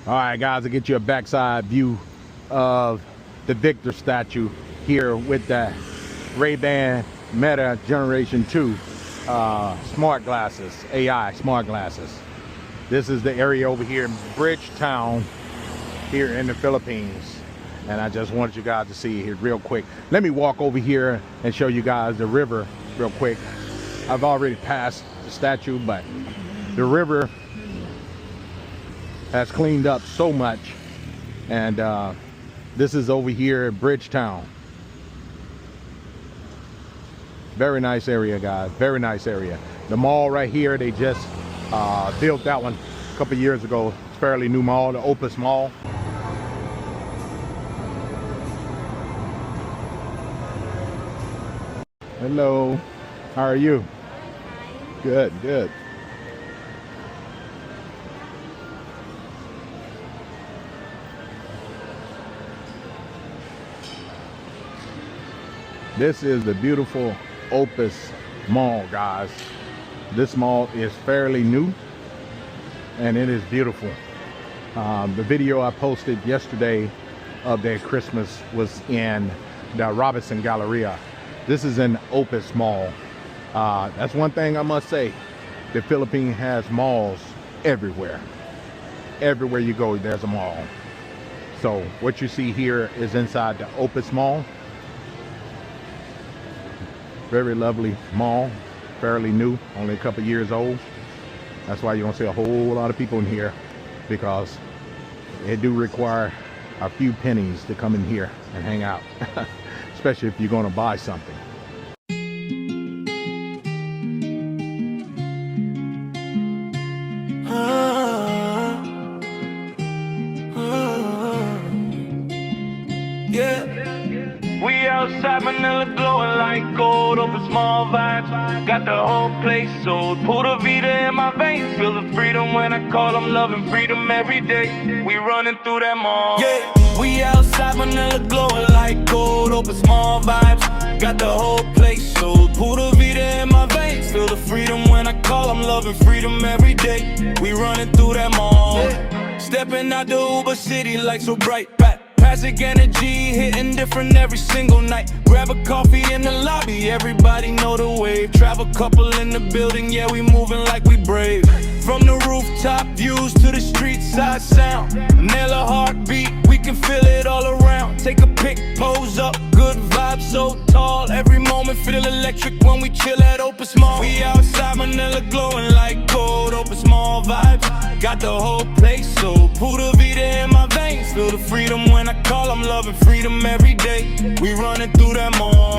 All right, guys, I'll get you a backside view of the Victor statue here with the Ray-Ban Meta Generation 2 smart glasses, AI smart glasses. This is the area over here in Bridgetowne here in the Philippines. And I just wanted you guys to see here real quick. Let me walk over here and show you guys the river real quick. I've already passed the statue, but the river has cleaned up so much. And this is over here at Bridgetowne. Very nice area, guys, very nice area. The mall right here, they just built that one a couple years ago. It's a fairly new mall, the Opus Mall. Hello, how are you? Good, good. This is the beautiful Opus Mall, guys. This mall is fairly new and it is beautiful. The video I posted yesterday of their Christmas was in the Robinson Galleria. This is in Opus Mall. That's one thing I must say. The Philippines has malls everywhere. Everywhere you go, there's a mall. So what you see here is inside the Opus Mall. Very lovely mall, fairly new, only a couple years old. That's why you don't see a whole lot of people in here, because it do require a few pennies to come in here and hang out, especially if you're going to buy something. We outside Manila glowing like gold, open small vibes, got the whole place sold. Pura vida in my veins, feel the freedom when I call, I'm loving freedom every day. We running through that mall. Yeah, we outside Manila glowing like gold, open small vibes, got the whole place sold. Pura vida in my veins, feel the freedom when I call, I'm loving freedom every day. We running through that mall. Stepping out the Uber city like so bright. Pasig energy, hitting different every single night. Grab a coffee in the lobby, everybody know the wave. Travel couple in the building, yeah, we moving like we brave. From the rooftop views to the street side sound. Nail a heartbeat, we can feel it all around. Take a pic, pose up, good vibes so tall. Every moment feel electric when we chill at Opus Mall. We outside Manila glowing like gold, Opus Mall vibes, got the whole place so pura vida in my veins. Feel the freedom when I call, I'm loving freedom every day. We running through that mall.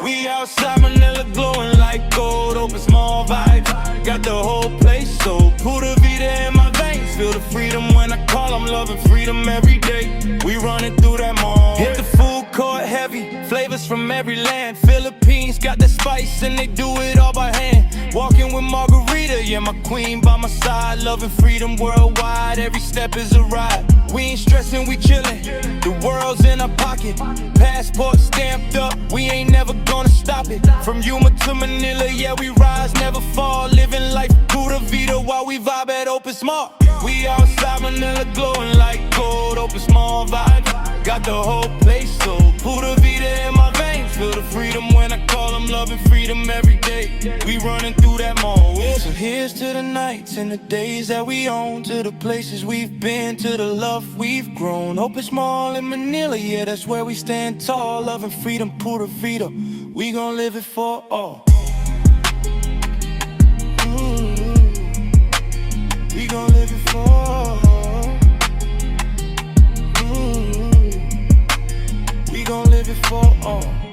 We outside Manila glowing like gold, Opus Mall vibes, got the whole place so pura vida in my veins. Feel the freedom when I call, I'm loving freedom every day. We running through that mall. Hit the food court heavy, flavors from every land. Philippines got the spice and they do it all by hand. Walking with margarita, yeah, my queen by my side. Loving freedom worldwide, every step is a ride. We ain't stressing, we chilling, the world's in our pocket. Passport stamped up, we ain't never gonna stop it. From Yuma to Manila, yeah, we rise, never fall. Living life pura vida while we vibe at Opus Mall. We outside Manila glowing like gold, Opus Mall vibes, got the whole place so pura vida in my veins. Feel the freedom when I call, I'm loving freedom every day. We running through that mall. So here's to the nights and the days that we own, to the places we've been, to the love we've grown. Opus Mall in Manila, yeah, that's where we stand tall. Loving freedom, pura vida, we gon' live it for all. We gon' live it for all. We gon' live it for all.